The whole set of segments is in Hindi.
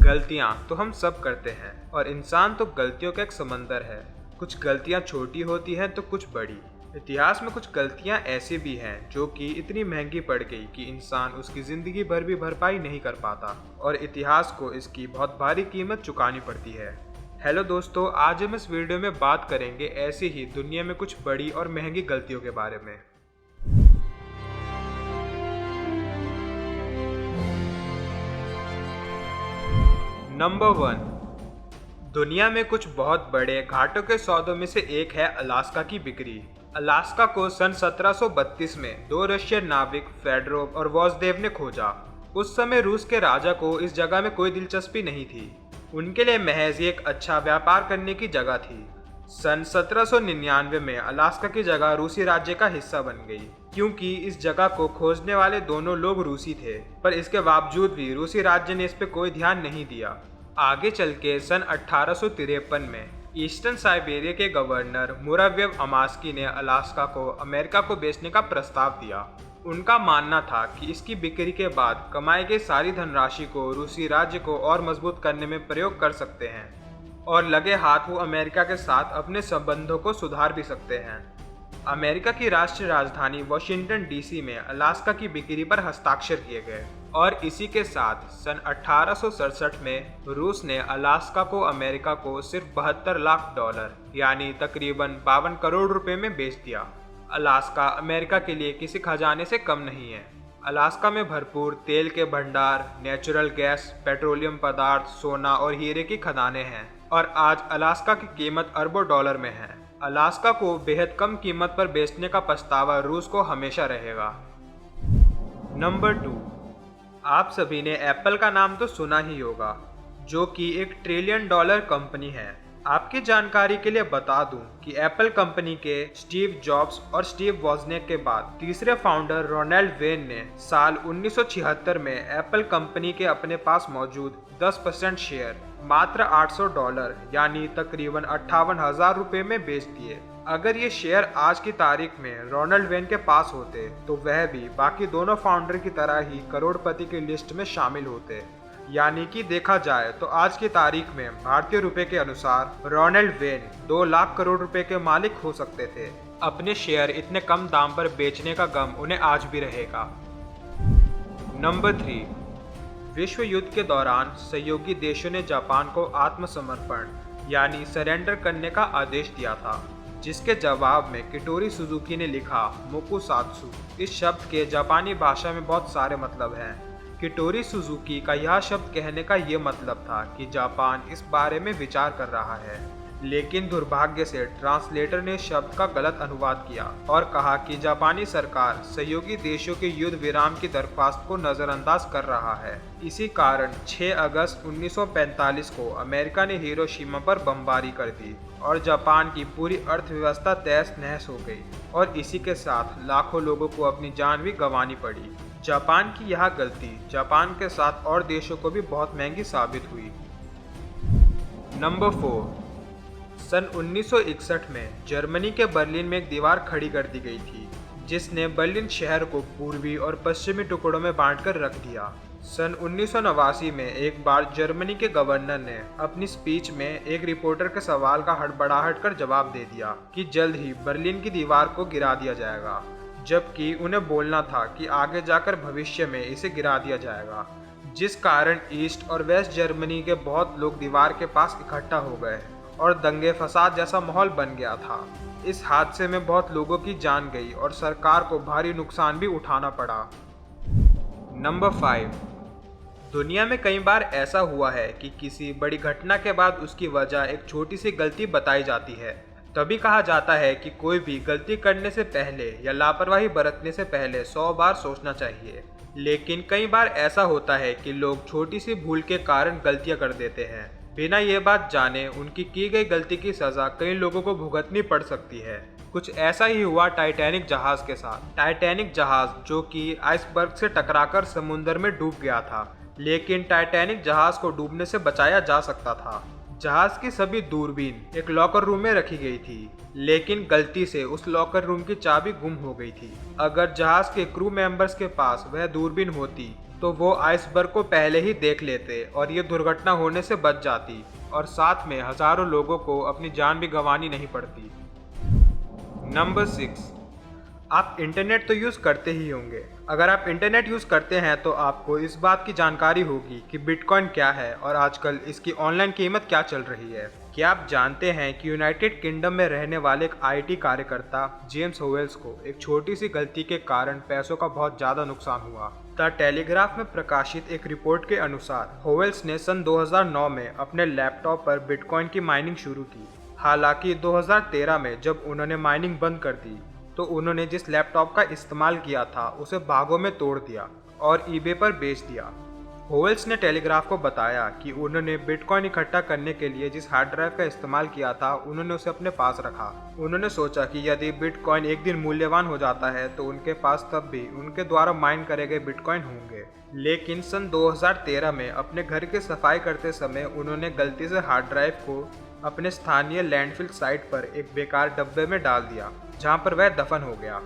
गलतियाँ तो हम सब करते हैं और इंसान तो गलतियों का एक समंदर है। कुछ गलतियाँ छोटी होती हैं तो कुछ बड़ी। इतिहास में कुछ गलतियाँ ऐसी भी हैं जो कि इतनी महंगी पड़ गई कि इंसान उसकी जिंदगी भर भी भरपाई नहीं कर पाता और इतिहास को इसकी बहुत भारी कीमत चुकानी पड़ती है। हेलो दोस्तों, आज हम इस वीडियो में बात करेंगे ऐसी ही दुनिया में कुछ बड़ी और महंगी गलतियों के बारे में। नंबर 1, दुनिया में कुछ बहुत बड़े घाटों के सौदों में से एक है अलास्का की बिक्री। अलास्का को सन 1732 में दो रशियन नाविक फेडोरोव और वॉज़देव ने खोजा। उस समय रूस के राजा को इस जगह में कोई दिलचस्पी नहीं थी। उनके लिए महज एक अच्छा व्यापार करने की जगह थी। सन 1799 में अलास्का की जगह रूसी राज्य का हिस्सा बन गई, क्योंकि इस जगह को खोजने वाले दोनों लोग रूसी थे, पर इसके बावजूद भी रूसी राज्य ने इस पर कोई ध्यान नहीं दिया। आगे चल के सन 1853 में ईस्टर्न साइबेरिया के गवर्नर मुराव्यव अमास्की ने अलास्का को अमेरिका को बेचने का प्रस्ताव दिया। उनका मानना था कि इसकी बिक्री के बाद कमाई गई सारी धनराशि को रूसी राज्य को और मजबूत करने में प्रयोग कर सकते हैं और लगे हाथ वो अमेरिका के साथ अपने संबंधों को सुधार भी सकते हैं। अमेरिका की राष्ट्रीय राजधानी वाशिंगटन डीसी में अलास्का की बिक्री पर हस्ताक्षर किए गए और इसी के साथ सन 1867 में रूस ने अलास्का को अमेरिका को सिर्फ $72 लाख यानी तकरीबन 52 करोड़ रुपए में बेच दिया। अलास्का अमेरिका के लिए किसी खजाने से कम नहीं है। अलास्का में भरपूर तेल के भंडार, नेचुरल गैस, पेट्रोलियम पदार्थ, सोना और हीरे की खदानें हैं और आज अलास्का की कीमत अरबों डॉलर में है। अलास्का को बेहद कम कीमत पर बेचने का पछतावा रूस को हमेशा रहेगा। नंबर 2, आप सभी ने एप्पल का नाम तो सुना ही होगा, जो कि एक $1 ट्रिलियन कंपनी है। आपकी जानकारी के लिए बता दूं कि एप्पल कंपनी के स्टीव जॉब्स और स्टीव वॉजनिक के बाद तीसरे फाउंडर रोनाल्ड वेन ने साल 1976 में एप्पल कंपनी के अपने पास मौजूद 10% शेयर मात्र $800 यानी तकरीबन 58,000 रुपये में बेच दिए। अगर ये शेयर आज की तारीख में रोनाल्ड वेन के पास होते तो वह भी बाकी दोनों फाउंडर की तरह ही करोड़पति की लिस्ट में शामिल होते। यानी कि देखा जाए तो आज की तारीख में भारतीय रुपए के अनुसार रोनाल्ड वेन 2 लाख करोड़ रुपए के मालिक हो सकते थे। अपने शेयर इतने कम दाम पर बेचने का गम उन्हें आज भी रहेगा। नंबर 3, विश्व युद्ध के दौरान सहयोगी देशों ने जापान को आत्मसमर्पण यानी सरेंडर करने का आदेश दिया था, जिसके जवाब में किटोरी सुजुकी ने लिखा मोकुसात्सु। इस शब्द के जापानी भाषा में बहुत सारे मतलब हैं। किटोरी सुजुकी का यह शब्द कहने का ये मतलब था कि जापान इस बारे में विचार कर रहा है, लेकिन दुर्भाग्य से ट्रांसलेटर ने शब्द का गलत अनुवाद किया और कहा कि जापानी सरकार सहयोगी देशों के युद्ध विराम की दरख्वास्त को नज़रअंदाज कर रहा है। इसी कारण 6 अगस्त 1945 को अमेरिका ने हिरोशिमा पर बमबारी कर दी और जापान की पूरी अर्थव्यवस्था तहस नहस हो गई और इसी के साथ लाखों लोगों को अपनी जान भी गंवानी पड़ी। जापान की यह गलती जापान के साथ और देशों को भी बहुत महंगी साबित हुई। नंबर 4, सन 1961 में जर्मनी के बर्लिन में एक दीवार खड़ी कर दी गई थी, जिसने बर्लिन शहर को पूर्वी और पश्चिमी टुकड़ों में बांटकर रख दिया। सन 1989 में एक बार जर्मनी के गवर्नर ने अपनी स्पीच में एक रिपोर्टर के सवाल का हड़बड़ाहट कर जवाब दे दिया कि जल्द ही बर्लिन की दीवार को गिरा दिया जाएगा, जबकि उन्हें बोलना था कि आगे जाकर भविष्य में इसे गिरा दिया जाएगा, जिस कारण ईस्ट और वेस्ट जर्मनी के बहुत लोग दीवार के पास इकट्ठा हो गए और दंगे फसाद जैसा माहौल बन गया था। इस हादसे में बहुत लोगों की जान गई और सरकार को भारी नुकसान भी उठाना पड़ा। नंबर 5, दुनिया में कई बार ऐसा हुआ है कि किसी बड़ी घटना के बाद उसकी वजह एक छोटी सी गलती बताई जाती है। तभी कहा जाता है कि कोई भी गलती करने से पहले या लापरवाही बरतने से पहले 100 बार सोचना चाहिए। लेकिन कई बार ऐसा होता है कि लोग छोटी सी भूल के कारण गलतियां कर देते हैं, बिना ये बात जाने उनकी की गई गलती की सजा कई लोगों को भुगतनी पड़ सकती है। कुछ ऐसा ही हुआ टाइटैनिक जहाज के साथ। टाइटैनिक जहाज जो कि आइसबर्ग से टकराकर समुद्र में डूब गया था, लेकिन टाइटैनिक जहाज को डूबने से बचाया जा सकता था। जहाज की सभी दूरबीन एक लॉकर रूम में रखी गई थी, लेकिन गलती से उस लॉकर रूम की चाबी गुम हो गई थी। अगर जहाज के क्रू मेंबर्स के पास वह दूरबीन होती तो वो आइसबर्ग को पहले ही देख लेते और ये दुर्घटना होने से बच जाती और साथ में हजारों लोगों को अपनी जान भी गंवानी नहीं पड़ती। नंबर 6, आप इंटरनेट तो यूज़ करते ही होंगे। अगर आप इंटरनेट यूज़ करते हैं तो आपको इस बात की जानकारी होगी कि बिटकॉइन क्या है और आजकल इसकी ऑनलाइन कीमत क्या चल रही है। क्या आप जानते हैं कि यूनाइटेड किंगडम में रहने वाले एक आईटी कार्यकर्ता जेम्स होवेल्स को एक छोटी सी गलती के कारण पैसों का बहुत ज़्यादा नुकसान हुआ। द टेलीग्राफ में प्रकाशित एक रिपोर्ट के अनुसार होवेल्स ने सन 2009 में अपने लैपटॉप पर बिटकॉइन की माइनिंग शुरू की। हालांकि 2013 में जब उन्होंने माइनिंग बंद कर दी तो उन्होंने जिस लैपटॉप का इस्तेमाल किया था उसे भागों में तोड़ दिया और ईबे पर बेच दिया। होवेल्स ने टेलीग्राफ को बताया कि उन्होंने बिटकॉइन इकट्ठा करने के लिए जिस हार्ड ड्राइव का इस्तेमाल किया था उन्होंने उसे अपने पास रखा। उन्होंने सोचा कि यदि बिटकॉइन एक दिन मूल्यवान हो जाता है तो उनके पास तब भी उनके द्वारा माइन करे गए बिटकॉइन होंगे। लेकिन सन 2013 में अपने घर की सफाई करते समय उन्होंने गलती से हार्ड ड्राइव को अपने स्थानीय लैंडफिल साइट पर एक बेकार डब्बे में डाल दिया जहां पर वह दफन हो गया।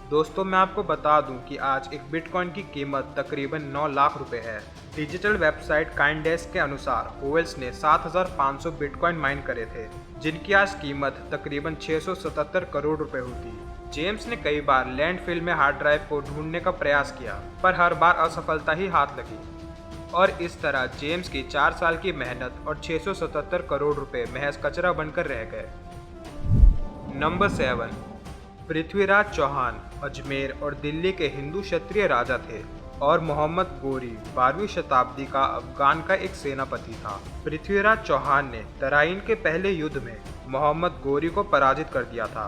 दोस्तों, मैं आपको बता दूं कि आज एक बिटकॉइन की कीमत तकरीबन 9 लाख रुपए है। डिजिटल वेबसाइट काइनडेस्क के अनुसार होवेल्स ने 7,500 बिटकॉइन माइन करे थे जिनकी आज कीमत तकरीबन 677 करोड़ रुपए होती। जेम्स ने कई बार लैंडफिल में हार्ड ड्राइव को ढूंढने का प्रयास किया पर हर बार असफलता ही हाथ लगी और इस तरह जेम्स की 4 साल की मेहनत और 677 करोड़ रुपए महज कचरा बनकर रह गए। नंबर 7, पृथ्वीराज चौहान अजमेर और दिल्ली के हिंदू क्षत्रिय राजा थे और मोहम्मद गोरी 12वीं शताब्दी का अफगान का एक सेनापति था। पृथ्वीराज चौहान ने तराइन के पहले युद्ध में मोहम्मद गोरी को पराजित कर दिया था,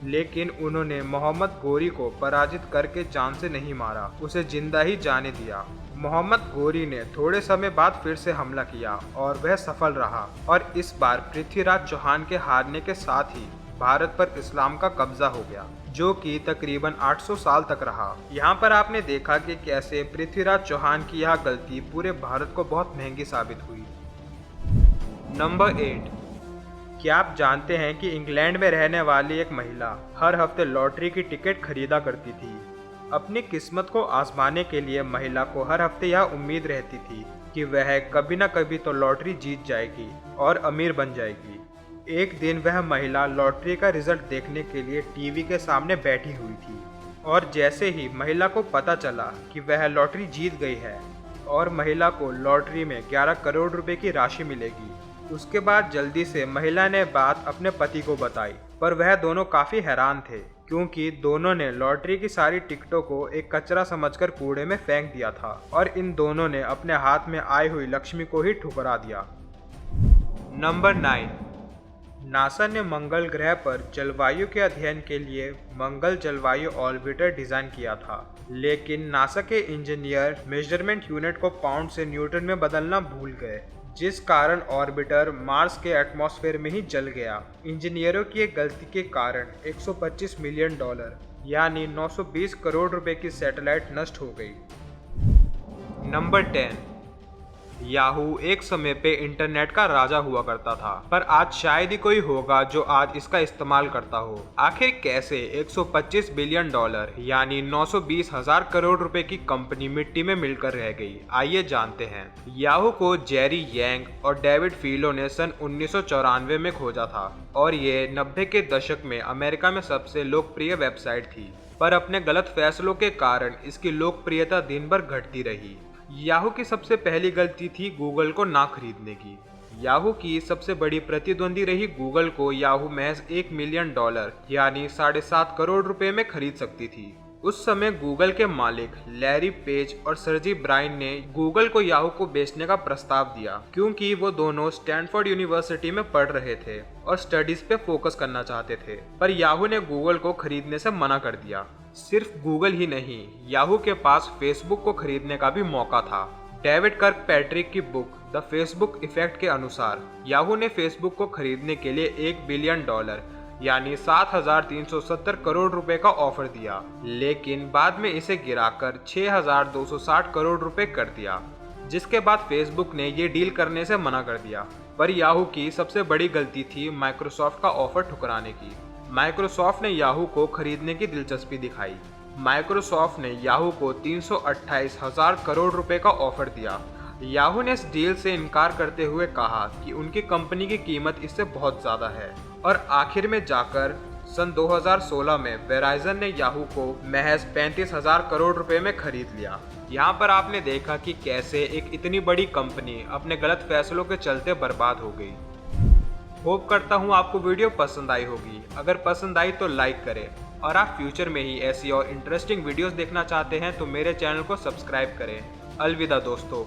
लेकिन उन्होंने मोहम्मद गोरी को पराजित करके जान से नहीं मारा, उसे जिंदा ही जाने दिया। मोहम्मद गोरी ने थोड़े समय बाद फिर से हमला किया और वह सफल रहा और इस बार पृथ्वीराज चौहान के हारने के साथ ही भारत पर इस्लाम का कब्जा हो गया जो कि तकरीबन 800 साल तक रहा। यहाँ पर आपने देखा कि कैसे पृथ्वीराज चौहान की यह गलती पूरे भारत को बहुत महंगी साबित हुई। नंबर 8, क्या आप जानते हैं कि इंग्लैंड में रहने वाली एक महिला हर हफ्ते लॉटरी की टिकट खरीदा करती थी। अपनी किस्मत को आजमाने के लिए महिला को हर हफ्ते यह उम्मीद रहती थी कि वह कभी न कभी तो लॉटरी जीत जाएगी और अमीर बन जाएगी। एक दिन वह महिला लॉटरी का रिजल्ट देखने के लिए टीवी के सामने बैठी हुई थी और जैसे ही महिला को पता चला कि वह लॉटरी जीत गई है और महिला को लॉटरी में 11 करोड़ रुपए की राशि मिलेगी, उसके बाद जल्दी से महिला ने बात अपने पति को बताई। पर वह दोनों काफ़ी हैरान थे क्योंकि दोनों ने लॉटरी की सारी टिकटों को एक कचरा समझकर कूड़े में फेंक दिया था और इन दोनों ने अपने हाथ में आई हुई लक्ष्मी को ही ठुकरा दिया। नंबर 9, नासा ने मंगल ग्रह पर जलवायु के अध्ययन के लिए मंगल जलवायु ऑर्बिटर डिजाइन किया था, लेकिन नासा के इंजीनियर मेजरमेंट यूनिट को पाउंड से न्यूटन में बदलना भूल गए, जिस कारण ऑर्बिटर मार्स के एटमॉस्फेयर में ही जल गया। इंजीनियरों की एक गलती के कारण $125 मिलियन यानी 920 करोड़ रुपए की सैटेलाइट नष्ट हो गई। नंबर 10, याहू एक समय पे इंटरनेट का राजा हुआ करता था, पर आज शायद ही कोई होगा जो आज इसका इस्तेमाल करता हो। आखिर कैसे $125 बिलियन यानी 920,000 करोड़ रुपए की कंपनी मिट्टी में मिलकर रह गई? आइए जानते हैं। याहू को जेरी यांग और डेविड फीलो ने सन 1994 में खोजा था और ये 90 के दशक में अमेरिका में सबसे लोकप्रिय वेबसाइट थी, पर अपने गलत फैसलों के कारण इसकी लोकप्रियता दिन भर घटती रही। याहू की सबसे पहली गलती थी गूगल को ना खरीदने की। याहू की सबसे बड़ी प्रतिद्वंदी रही गूगल को याहू महज $1 मिलियन यानी 7.5 करोड़ रुपए में खरीद सकती थी। उस समय गूगल के मालिक लैरी पेज और सर्जी ब्राइन ने गूगल को याहू को बेचने का प्रस्ताव दिया क्योंकि वो दोनों स्टैनफोर्ड यूनिवर्सिटी में पढ़ रहे थे और स्टडीज पे फोकस करना चाहते थे, पर याहू ने गूगल को खरीदने से मना कर दिया। सिर्फ गूगल ही नहीं, याहू के पास फेसबुक को खरीदने का भी मौका था। डेविड कर्क पैट्रिक की बुक द फेसबुक इफेक्ट के अनुसार याहू ने फेसबुक को खरीदने के लिए $1 बिलियन यानी 7,370 करोड़ रुपए का ऑफर दिया, लेकिन बाद में इसे गिराकर 6,260 करोड़ रुपए कर दिया, जिसके बाद फेसबुक ने ये डील करने से मना कर दिया। पर याहू की सबसे बड़ी गलती थी माइक्रोसॉफ्ट का ऑफर ठुकराने की। माइक्रोसॉफ्ट ने याहू को खरीदने की दिलचस्पी दिखाई, माइक्रोसॉफ्ट ने याहू को 328,000 करोड़ रुपए का ऑफर दिया। याहू ने इस डील से इनकार करते हुए कहा कि उनकी कंपनी की कीमत इससे बहुत ज़्यादा है और आखिर में जाकर सन 2016 में वेराइजन ने याहू को महज 35,000 करोड़ रुपए में खरीद लिया। यहाँ पर आपने देखा कि कैसे एक इतनी बड़ी कंपनी अपने गलत फैसलों के चलते बर्बाद हो गई। होप करता हूँ आपको वीडियो पसंद आई होगी। अगर पसंद आई तो लाइक करें और आप फ्यूचर में ही ऐसी और इंटरेस्टिंग वीडियोस देखना चाहते हैं तो मेरे चैनल को सब्सक्राइब करें। अलविदा दोस्तों।